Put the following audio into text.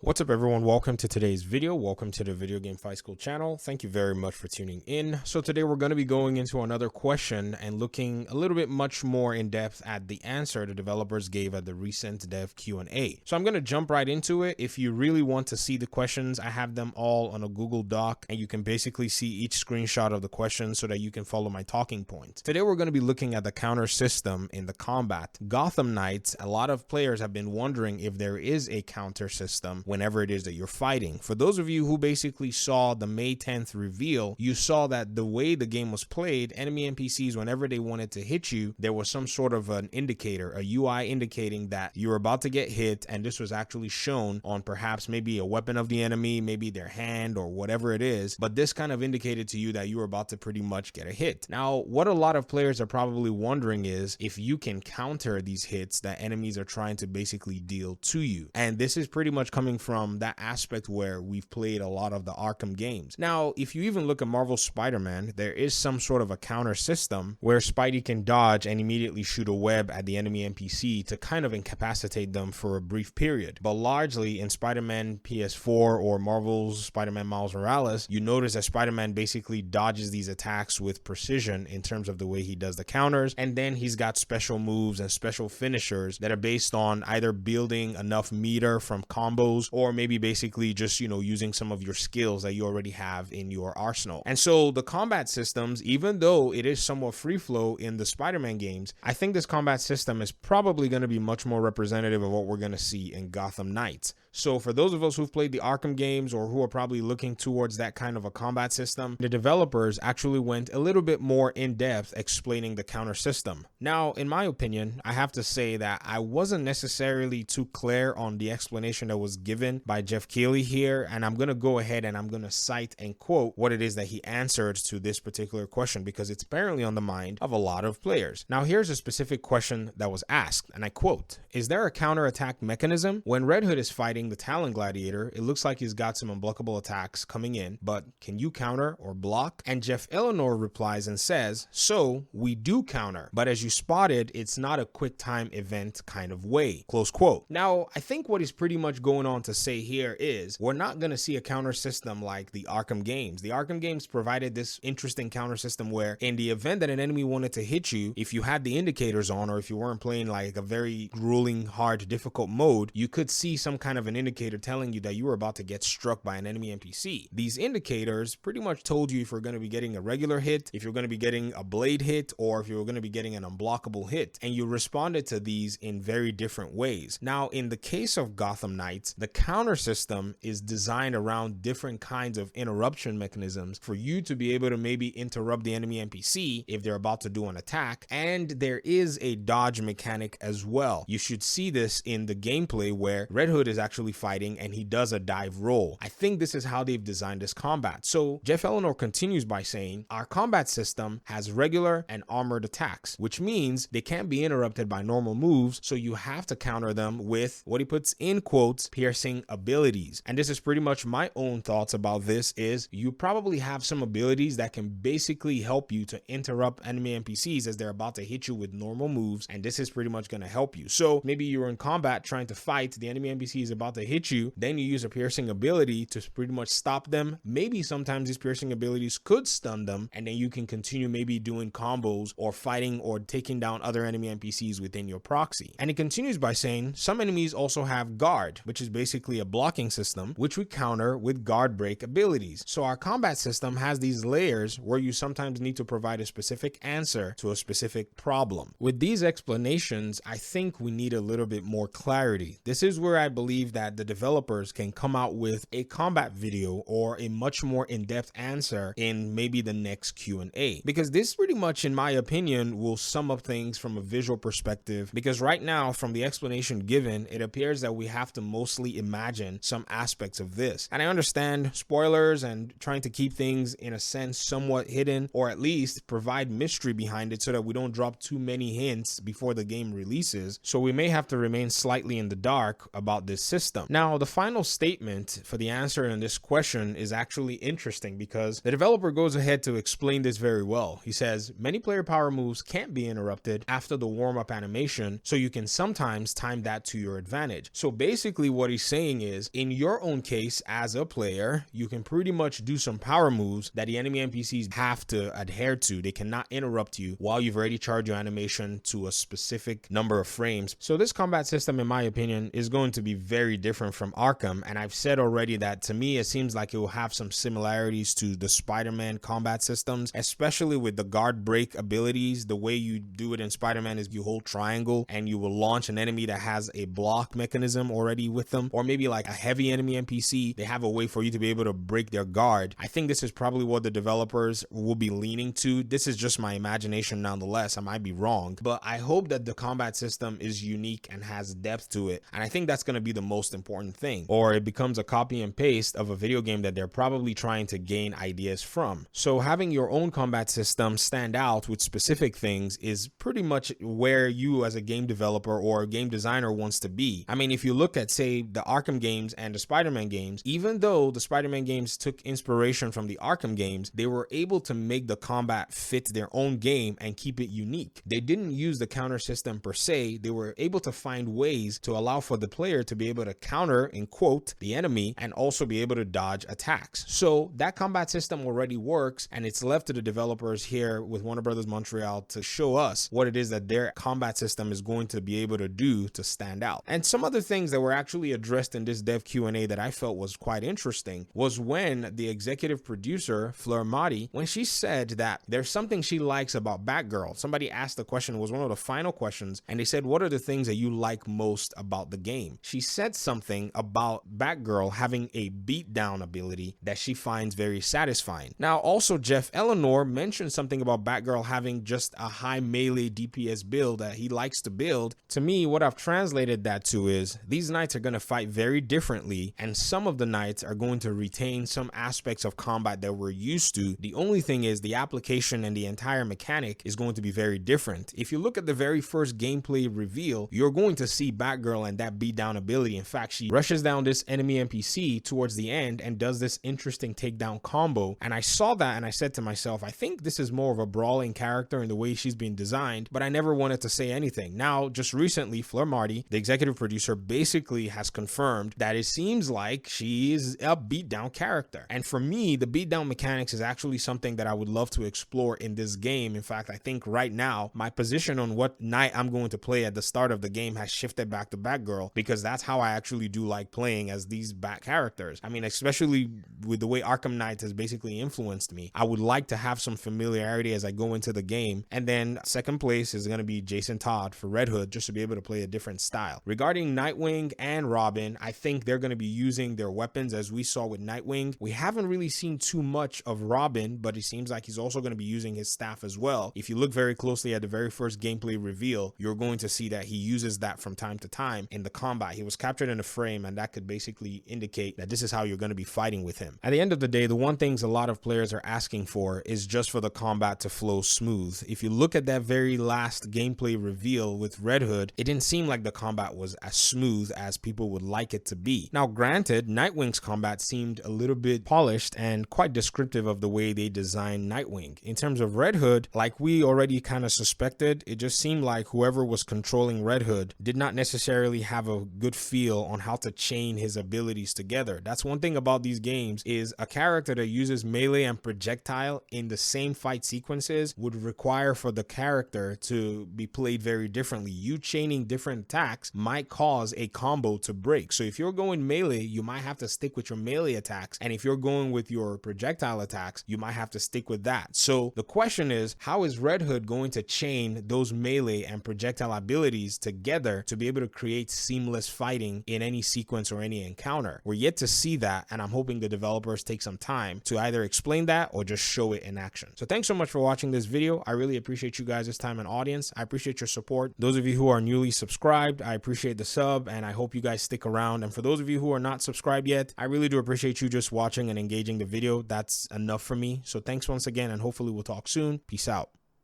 What's up everyone, welcome to today's video. Welcome to the Video Game Fight School channel. Thank you very much for tuning in. So today we're going to be going into another question and looking a little bit much more in depth at the answer the developers gave at the recent dev Q&A. So I'm going to jump right into it. If you really want to see the questions, I have them all on a Google Doc and you can basically see each screenshot of the question so that you can follow my talking points. Today we're going to be looking at the counter system in the combat. Gotham Knights, a lot of players have been wondering if there is a counter system whenever it is that you're fighting. For those of you who basically saw the May 10th reveal, you saw that the way the game was played, enemy NPCs, whenever they wanted to hit you, there was some sort of an indicator, a UI indicating that you were about to get hit, and this was actually shown on perhaps maybe a weapon of the enemy, maybe their hand or whatever it is, but this kind of indicated to you that you were about to pretty much get a hit. Now, what a lot of players are probably wondering is if you can counter these hits that enemies are trying to basically deal to you, and this is pretty much coming from that aspect where we've played a lot of the Arkham games. Now, if you even look at Marvel's Spider-Man, there is some sort of a counter system where Spidey can dodge and immediately shoot a web at the enemy NPC to kind of incapacitate them for a brief period. But largely in Spider-Man PS4 or Marvel's Spider-Man Miles Morales, you notice that Spider-Man basically dodges these attacks with precision in terms of the way he does the counters, and then he's got special moves and special finishers that are based on either building enough meter from combos or maybe basically just, using some of your skills that you already have in your arsenal. And so the combat systems, even though it is somewhat free flow in the Spider-Man games, I think this combat system is probably going to be much more representative of what we're going to see in Gotham Knights. So for those of us who've played the Arkham games or who are probably looking towards that kind of a combat system, the developers actually went a little bit more in depth explaining the counter system. Now, in my opinion, I have to say that I wasn't necessarily too clear on the explanation that was given by Jeff Keighley here, and I'm going to go ahead and I'm going to cite and quote what it is that he answered to this particular question because it's apparently on the mind of a lot of players. Now, here's a specific question that was asked, and I quote, "Is there a counterattack mechanism? When Red Hood is fighting the Talon Gladiator, it looks like he's got some unblockable attacks coming in, but can you counter or block?" And Jeff Eleanor replies and says, "So we do counter, but as you spotted, it's not a quick time event kind of way," close quote. Now, I think what he's pretty much going on to say here is we're not going to see a counter system like the Arkham games. The Arkham games provided this interesting counter system where in the event that an enemy wanted to hit you, if you had the indicators on or if you weren't playing like a very grueling, hard, difficult mode, you could see some kind of an indicator telling you that you were about to get struck by an enemy NPC. These indicators pretty much told you if you're going to be getting a regular hit, if you're going to be getting a blade hit, or if you're going to be getting an unblockable hit, and you responded to these in very different ways. Now, in the case of Gotham Knights, the counter system is designed around different kinds of interruption mechanisms for you to be able to maybe interrupt the enemy NPC if they're about to do an attack, and there is a dodge mechanic as well. You should see this in the gameplay where Red Hood is actually fighting and he does a dive roll. I think this is how they've designed this combat. So Jeff Eleanor continues by saying, "Our combat system has regular and armored attacks, which means they can't be interrupted by normal moves, so you have to counter them with," what he puts in quotes, "piercing abilities." And this is pretty much my own thoughts about this is you probably have some abilities that can basically help you to interrupt enemy NPCs as they're about to hit you with normal moves, and this is pretty much going to help you. So maybe you're in combat trying to fight, the enemy NPC is about to hit you, then you use a piercing ability to pretty much stop them. Maybe sometimes these piercing abilities could stun them, and then you can continue maybe doing combos or fighting or taking down other enemy NPCs within your proxy. And it continues by saying, "Some enemies also have guard, which is basically a blocking system, which we counter with guard break abilities. So our combat system has these layers where you sometimes need to provide a specific answer to a specific problem." With these explanations, I think we need a little bit more clarity. This is where I believe that the developers can come out with a combat video or a much more in-depth answer in maybe the next Q&A, because this pretty much, in my opinion, will sum up things from a visual perspective, because right now from the explanation given, it appears that we have to mostly imagine some aspects of this. And I understand spoilers and trying to keep things in a sense somewhat hidden, or at least provide mystery behind it so that we don't drop too many hints before the game releases. So we may have to remain slightly in the dark about this system. system. Now, the final statement for the answer in this question is actually interesting because the developer goes ahead to explain this very well. He says, many player power moves can't be interrupted after the warm-up animation, so you can sometimes time that to your advantage. So basically what he's saying is, in your own case as a player, you can pretty much do some power moves that the enemy NPCs have to adhere to. They cannot interrupt you while you've already charged your animation to a specific number of frames. So this combat system, in my opinion, is going to be very different from Arkham, and I've said already that to me it seems like it will have some similarities to the Spider-Man combat systems, especially with the guard break abilities. The way you do it in Spider-Man is you hold triangle and you will launch an enemy that has a block mechanism already with them, or maybe like a heavy enemy NPC, they have a way for you to be able to break their guard. I think this is probably what the developers will be leaning to. This is just my imagination nonetheless. I might be wrong, but I hope that the combat system is unique and has depth to it, and I think that's going to be the most important thing, or it becomes a copy and paste of a video game that they're probably trying to gain ideas from. So having your own combat system stand out with specific things is pretty much where you as a game developer or a game designer wants to be. I mean, if you look at, say, the Arkham games and the Spider-Man games, even though the Spider-Man games took inspiration from the Arkham games, they were able to make the combat fit their own game and keep it unique. They didn't use the counter system per se. They were able to find ways to allow for the player to be able to counter, in quote, the enemy and also be able to dodge attacks. So that combat system already works, and it's left to the developers here with Warner Brothers Montreal to show us what it is that their combat system is going to be able to do to stand out. And some other things that were actually addressed in this dev Q&A that I felt was quite interesting was when the executive producer, Fleur Motti, when she said that there's something she likes about Batgirl. Somebody asked the question, it was one of the final questions, and they said, what are the things that you like most about the game? She said something about Batgirl having a beatdown ability that she finds very satisfying. Now, also Jeff Eleanor mentioned something about Batgirl having just a high melee DPS build that he likes to build. To me, what I've translated that to is these knights are going to fight very differently, and some of the knights are going to retain some aspects of combat that we're used to. The only thing is the application and the entire mechanic is going to be very different. If you look at the very first gameplay reveal, you're going to see Batgirl and that beatdown ability. In fact, she rushes down this enemy NPC towards the end and does this interesting takedown combo, and I saw that and I said to myself, I think this is more of a brawling character in the way she's been designed, but I never wanted to say anything. Now, just recently, Fleur Motti, the executive producer, basically has confirmed that it seems like she is a beatdown character. And for me, the beatdown mechanics is actually something that I would love to explore in this game. In fact, I think right now, my position on what knight I'm going to play at the start of the game has shifted back to Batgirl, because that's how I actually do like playing as these Bat characters. I mean, especially with the way Arkham Knight has basically influenced me, I would like to have some familiarity as I go into the game. And then second place is going to be Jason Todd for Red Hood, just to be able to play a different style. Regarding Nightwing and Robin, I think they're going to be using their weapons as we saw with Nightwing. We haven't really seen too much of Robin, but it seems like he's also going to be using his staff as well. If you look very closely at the very first gameplay reveal, you're going to see that he uses that from time to time in the combat. He was captured in a frame, and that could basically indicate that this is how you're going to be fighting with him. At the end of the day, the one thing a lot of players are asking for is just for the combat to flow smooth. If you look at that very last gameplay reveal with Red Hood, it didn't seem like the combat was as smooth as people would like it to be. Now, granted, Nightwing's combat seemed a little bit polished and quite descriptive of the way they designed Nightwing. In terms of Red Hood, like we already kind of suspected, it just seemed like whoever was controlling Red Hood did not necessarily have a good feel on how to chain his abilities together. That's one thing about these games, is a character that uses melee and projectile in the same fight sequences would require for the character to be played very differently. You chaining different attacks might cause a combo to break. So if you're going melee, you might have to stick with your melee attacks, and if you're going with your projectile attacks, you might have to stick with that. So the question is, how is Red Hood going to chain those melee and projectile abilities together to be able to create seamless fighting in any sequence or any encounter? We're yet to see that, and I'm hoping the developers take some time to either explain that or just show it in action. So thanks so much for watching this video. I really appreciate you guys' time and audience. I appreciate your support. Those of you who are newly subscribed, I appreciate the sub, and I hope you guys stick around. And for those of you who are not subscribed yet, I really do appreciate you just watching and engaging the video. That's enough for me. So thanks once again, and hopefully we'll talk soon. Peace out.